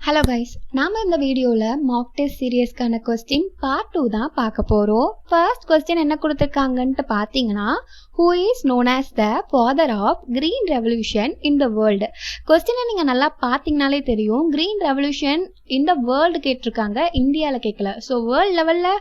Hello guys, நாம் இந்த வீடியோவில் மாக் டெஸ்ட் சீரியஸ்க்கான கொஸ்டின் பார்ட் 2 தான் பார்க்க போகிறோம். ஃபர்ஸ்ட் கொஸ்டின் என்ன கொடுத்துருக்காங்கன்ட்டு பார்த்தீங்கன்னா, who is known as the father of green revolution in the world. கொஸ்டினை நீங்கள் நல்லா பார்த்தீங்கனாலே தெரியும், green revolution in the world கேட்டிருக்காங்க, இந்தியாவில் கேட்கல. ஸோ வேர்ல்டு லெவலில்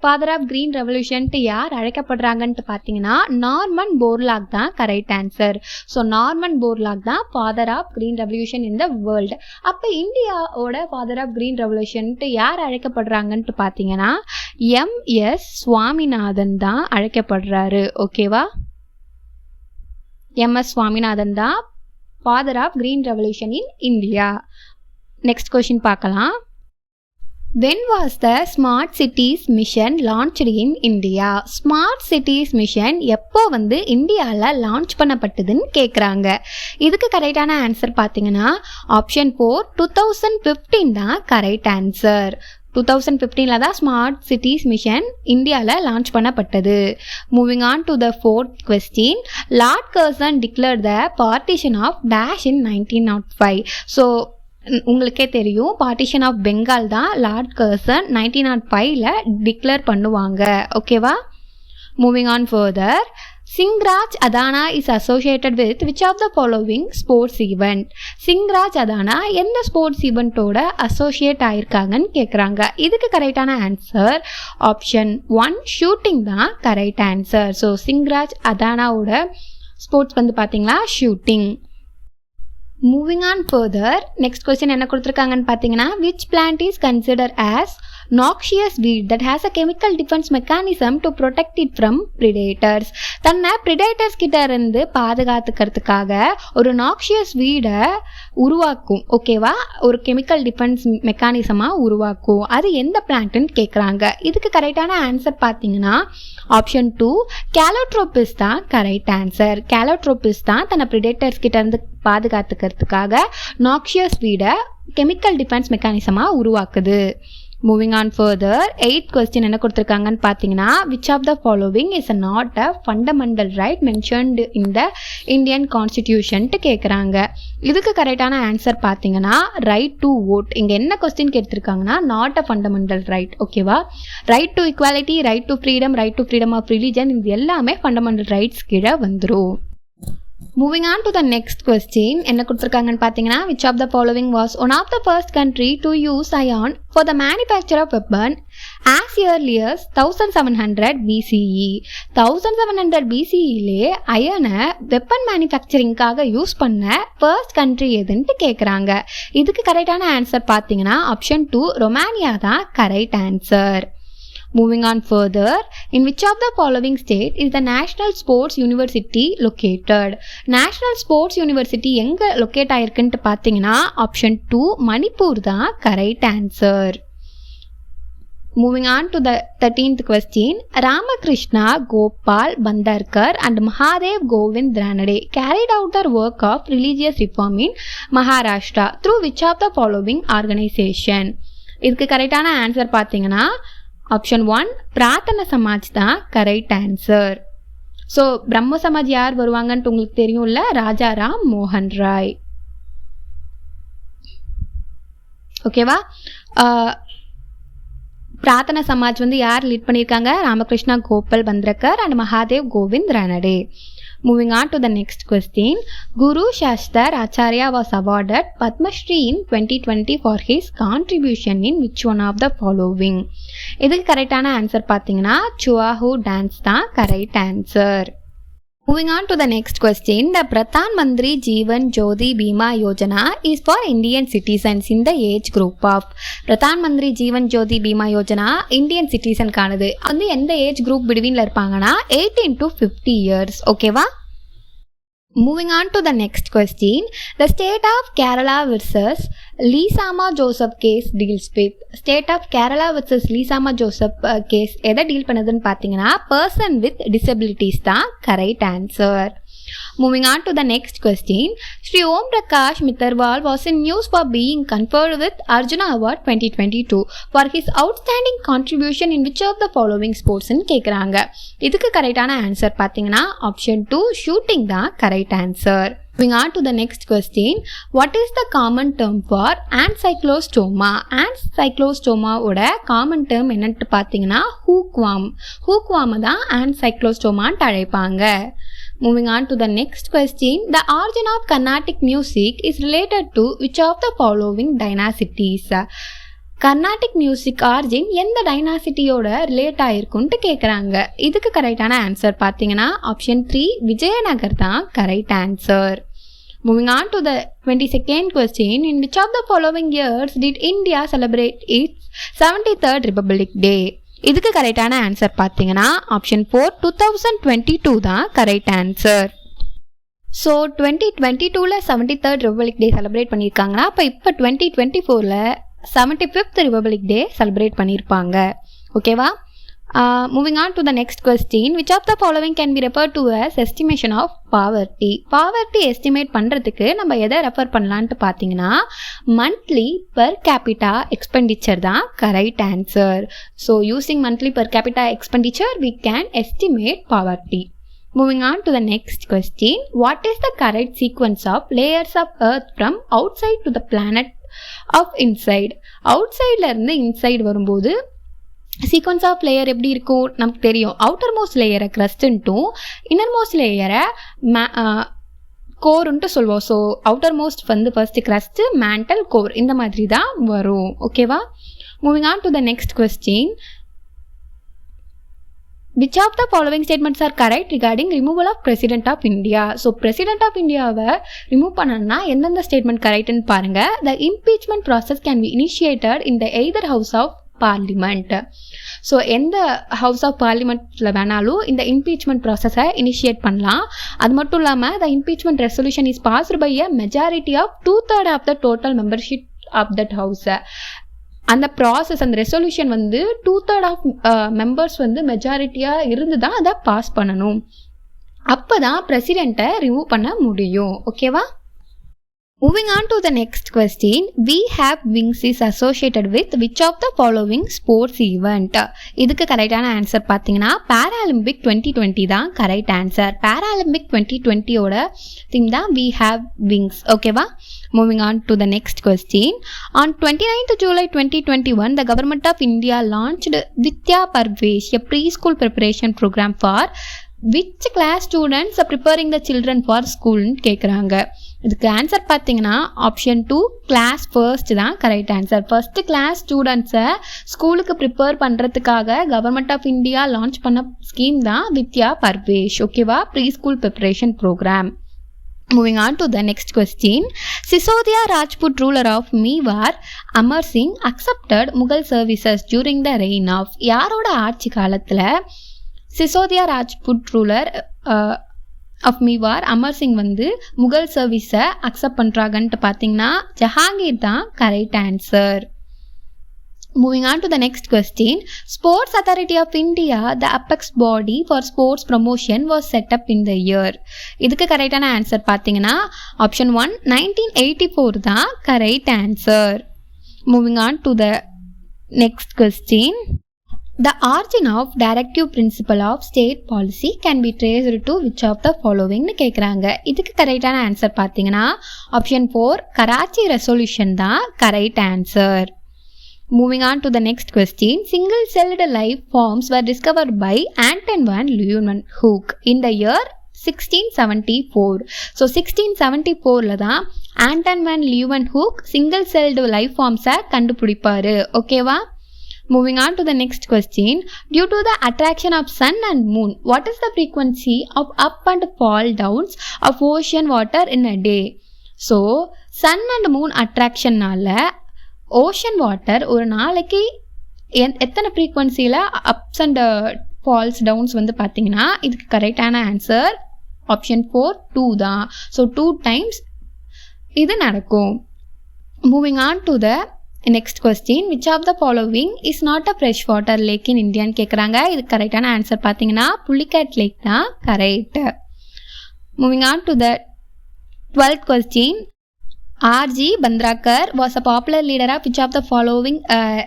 ஃபாதர் ஆஃப் கிரீன் ரெவல்யூஷன்ட்டு யார் அழைக்கப்படுறாங்கன்ட்டு பார்த்தீங்கன்னா, நார்மன் போர்லாக் தான் correct answer. So Norman Borlaug தான் father of green revolution in the world. அப்போ இந்தியாவோட ஃபாதர் ஆஃப் கிரீன் ரெவல்யூஷன்ட்டு யார் அழைக்கப்படுறாங்கன்ட்டு பார்த்தீங்கன்னா, எம்எஸ் சுவாமிநாதன் தான் அழைக்கப்படுறாரு. ஓகேவா, எம்எஸ் சுவாமிநாதன் தான் father of green revolution in India. Next question பார்க்கலாம். When was the Smart Cities Mission launched in India? Smart Cities Mission எப்போ இந்தியாவில் லான்ச் பண்ணப்பட்டதுன்னு கேட்குறாங்க. இதுக்கு கரெக்டான ஆன்சர் பார்த்தீங்கன்னா ஆப்ஷன் 4 2015 தான் கரெக்ட் ஆன்சர். 2015 தான் ஸ்மார்ட் சிட்டிஸ் மிஷன் இந்தியாவில் லான்ச் பண்ணப்பட்டது. Moving on to the 4th question. Lord Curzon declared the partition of dash in 1905. So உங்களுக்கே தெரியும், பார்ட்டிஷன் ஆஃப் பெங்கால் தான் லார்ட் கர்சன் 1905 டிக்ளேர் பண்ணுவாங்க. ஓகேவா, moving on further. Singhraj Adhana is associated with which of the following sports event. Singhraj Adhana எந்த sports ஈவெண்ட்டோட associate ஆயிருக்காங்கன்னு கேட்குறாங்க. இதுக்கு கரெக்டான ஆன்சர் ஆப்ஷன் 1 ஷூட்டிங் தான் கரெக்ட் ஆன்சர். ஸோ சிங்ராஜ் அதானாவோட ஸ்போர்ட்ஸ் பார்த்தீங்களா, shooting. Moving on further. Next question என்ன கொடுத்துருக்காங்கன்னு பார்த்தீங்கன்னா, which plant is consider as noxious weed that has a chemical defense mechanism to protect it from predators. தன்னை predators கிட்ட இருந்து பாதுகாத்துக்கிறதுக்காக ஒரு noxious வீடை உருவாக்கும். ஓகேவா, ஒரு கெமிக்கல் டிஃபென்ஸ் மெக்கானிசமாக உருவாக்கும். அது எந்த பிளான்ட்னு கேட்குறாங்க. இதுக்கு கரெக்டான ஆன்சர் பார்த்தீங்கன்னா ஆப்ஷன் 2 கேலோட்ரோபிஸ் தான் கரெக்ட் ஆன்சர். கேலோட்ரோபிஸ் தான் தன்னை predators கிட்ட இருந்து பாதுகாத்துக்கிறதுக்காக noxious வீடை கெமிக்கல் டிஃபென்ஸ் மெக்கானிசமாக உருவாக்குது. Moving on further. 8th question என்ன கொடுத்துருக்காங்கன்னு பார்த்தீங்கன்னா, which of the following is not a fundamental right mentioned in the Indian கான்ஸ்டிடியூஷன்ட்டு கேட்குறாங்க. இதுக்கு கரெக்டான ஆன்சர் பார்த்தீங்கன்னா ரைட் டு ஓட். இங்கே என்ன கொஸ்டின் கேட்டிருக்காங்கன்னா, நாட் அ ஃபண்டமெண்டல் ரைட். ஓகேவா, right to equality, right to freedom of religion, இது எல்லாமே ஃபண்டமெண்டல் ரைட்ஸ் கீழே வந்துடும். Moving on to the next question. என்ன கொடுத்துருக்காங்கன்னு பார்த்தீங்கன்னா, which of the following was one of the first country to use iron for the manufacture of weapon as early as 1700 BCE. 1700 BCEலே அயனை weapon மேனுஃபேக்சரிங்காக use பண்ண first country எதுன்ட்டு கேட்குறாங்க. இதுக்கு கரெக்டான answer பார்த்தீங்கன்னா option 2 Romania தான் correct answer. Moving on further. In which of the following state is the National Sports University located? National Sports University எங்க locate ஆயிருக்குன்ட்டு பார்த்தீங்கன்னா option 2 Manipur தான் correct answer. Moving on to the 13th question. Ramakrishna Gopal Bandarkar and Mahadev Govind Ranade carried out their work of religious reform in Maharashtra through which of the following organization? இதுக்கு கரெக்டான answer பார்த்தீங்கன்னா option 1 பிரார்த்தன Samaj தான் correct answer. So பிரம்ம சமாஜ் யார் வருவாங்கன்ட்டு உங்களுக்கு தெரியும்ல, ராஜாராம் மோகன் ராய். ஓகேவா, பிரார்த்தன சமாஜ் யார் லீட் பண்ணியிருக்காங்க, Ramakrishna Gopal Bhandarkar and Mahadev Govind Ranade. Moving on to the next question. Guru Shastar Acharya was awarded Padma Shri in 2020 for his contribution in which one of the following? இதுக்கு கரெக்டான ஆன்சர் பார்த்தீங்கன்னா சுவாஹூ டான்ஸ் தான் correct answer. Moving on to the next question. The Pradhan Mantri Jeevan Jyoti Bima Yojana is for Indian citizens in the age group of. Pradhan Mantri Jeevan Jyoti Bima Yojana Indian citizen கானது எந்த age group பிட்வீனில் இருப்பாங்கன்னா 18 to 50 years. ஓகேவா, moving on to the next question. The state of Kerala versus Leesama Joseph case deals with. State of Kerala versus Leesama Joseph case எதை deal பண்ணதுன்னு பார்த்தீங்கன்னா person with disabilities தான் correct answer. Moving on to the next question. Shri Om Prakash Mitterwal was in news for being conferred with Arjuna Award 2022 for his outstanding contribution in which of the following sports ன்னு கேட்குறாங்க. இதுக்கு கரெக்டான answer பார்த்தீங்கன்னா option 2 shooting தான் correct answer. Moving on to the next question. What is the common term for ancylostoma? Ancylostoma ஓட common term என்னன்னு பார்த்தீங்கன்னா hookworm. hookworm தான் ancylostoma அழைப்பாங்க. Moving on to the next question. The origin of Carnatic music is related to which of the following dynasties? Carnatic music origin எந்த டைனாசிட்டியோட relate ஆகிருக்குன்ட்டு கேட்குறாங்க. இதுக்கு கரெக்டான answer பார்த்தீங்கன்னா ஆப்ஷன் 3 விஜயநகர் தான் correct answer. Moving on to the 22nd question. In which of the following years did India celebrate its 73rd Republic Day? இதுக்கு கரெக்டான answer பார்த்தீங்கன்னா option 4 2022 தான் கரெக்ட் ஆன்சர். ஸோ 2022ல் 73rd ரிபப்ளிக் டே செலிப்ரேட் பண்ணியிருக்காங்கன்னா அப்போ இப்போ 2024ல் 75th republic Day celebrate பண்ணியிருப்பாங்க. ஓகேவா? Moving on to the next question. Which of the following can be refer to as estimation of poverty? Poverty estimate பண்ணுறதுக்கு நம்ம எதை refer பண்ணலான்ட்டு பார்த்தீங்கன்னா மந்த்லி பர் கேபிட்டா எக்ஸ்பெண்டிச்சர் தான் correct answer. So using monthly per capita expenditure we can estimate poverty. Moving on to the next question. What is the correct sequence of layers of earth from outside to the planet of inside? அவுட்சைடில் இருந்து inside வரும்போது sequence of layer எப்படி இருக்கும் நமக்கு தெரியும். Outer most லேயரை க்ரஸ்ட்ன்ட்டும் inner most லேயரை கோருன்ட்டு சொல்லுவோம். So outer most வந்து ஃபர்ஸ்ட் க்ரஸ்ட், மேண்டல், கோர் இந்த மாதிரி தான் வரும். ஓகேவா? Moving on to the next question. Which of the following statements are correct regarding removal of President of India? So, President of Indiaவை remove பண்ணணும்னா எந்தெந்த ஸ்டேட்மெண்ட் கரெக்ட்னு பாருங்க. The impeachment process can be initiated in the either house of parliament. So எந்த house of பார்லிமெண்ட்டில் வேணாலும் இந்த impeachment ப்ராசஸை initiate பண்ணலாம். அது மட்டும் இல்லாமல் the impeachment resolution is passed by a majority of 2/3 of the total membership of that house. அந்த ப்ராசஸ் அந்த ரெசல்யூஷன் வந்து 2/3 ஆஃப் மெம்பர்ஸ் வந்து மெஜாரிட்டியாக இருந்து தான் அதை பாஸ் பண்ணணும். அப்போ தான் பிரசிடெண்ட்டை ரிமூவ் பண்ண முடியும். ஓகேவா? Moving on to the next question. We have wings is associated with which of the following sports event? இதுக்கு கரெக்டான ஆன்சர் பார்த்தீங்கன்னா பேராலிம்பிக் 2020 தான் கரெக்ட் ஆன்சர். பேராலிம்பிக் 2020யோட தீம் தான் we have wings. ஓகேவா? Moving on to the next question. On 29th July 2021, the government of India launched Vidya Parvesh, a preschool preparation program for which class students are preparing the children for school கேட்குறாங்க. இதுக்கு answer பார்த்தீங்கன்னா option 2 class first தான் correct answer. First class ஸ்டூடெண்ட்ஸை ஸ்கூலுக்கு prepare பண்ணுறதுக்காக government of India launch பண்ண scheme தான் வித்யா பர்வேஷ். ஓகேவா? Pre school preparation programme. Moving on to the next question. Sisodia Rajput, ruler of Mewar, Amar Singh, accepted Mughal services during the reign of யாரோட ஆட்சி காலத்தில் Sisodia Rajput ruler of மீவார் Amar Singh வந்து முகல் சர்வீஸை accept பண்ணுறாங்கன்ட்டு பார்த்தீங்கன்னா ஜஹாங்கீர் தான் correct answer. Moving on to the next question. Sports Authority of India, the apex body for sports promotion, was set up in the year. இதுக்கு கரெக்டான answer பார்த்தீங்கன்னா ஆப்ஷன் 1 1984 தான் correct answer. Moving on to the next question. The origin of directive principle of state policy can be traced to which of the following கேட்குறாங்க. இதுக்கு கரெக்டான answer பார்த்தீங்கன்னா option 4 Karachi resolution தான் correct answer. Moving on to the next question. Single-celled life forms were discovered by Anton van Leeuwenhoek in the year 1674. So 1674ல தான் Anton van லியூவன்ஹூக் single-celled life ஃபார்ம்ஸை கண்டுபிடிப்பாரு. ஓகேவா? Moving on to the next question. Due to the attraction of sun and moon, what is the frequency of up and fall downs of ocean water in a day? So, sun and moon attractionனால ocean water ஒரு நாளைக்கு எத்தனை ஃப்ரீக்வன்சியில் ups and falls downs வந்து பார்த்தீங்கன்னா இதுக்கு கரெக்டான answer option 4 2 தான். ஸோ 2 times இது நடக்கும். Moving on to the next question. Which of the following is not a fresh water lake in இந்தியான்னு கேட்குறாங்க. இதுக்கு கரெக்டான ஆன்சர் பார்த்தீங்கன்னா புலிகேட் லேக் தான் correct. Moving on to the 12th question. R.G. Bandrakar was a popular leader of which of the following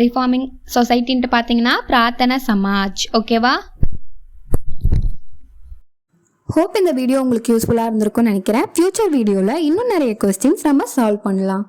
reforming society-ன்ட்டு பார்த்தீங்கன்னா பிரார்த்தனா சமாஜ். ஓகேவா? Hope இந்த video உங்களுக்கு யூஸ்ஃபுல்லாக இருந்திருக்கும்னு நினைக்கிறேன். ஃபியூச்சர் வீடியோவில் இன்னும் நிறைய கொஸ்டின்ஸ் நம்ம சால்வ் பண்ணலாம்.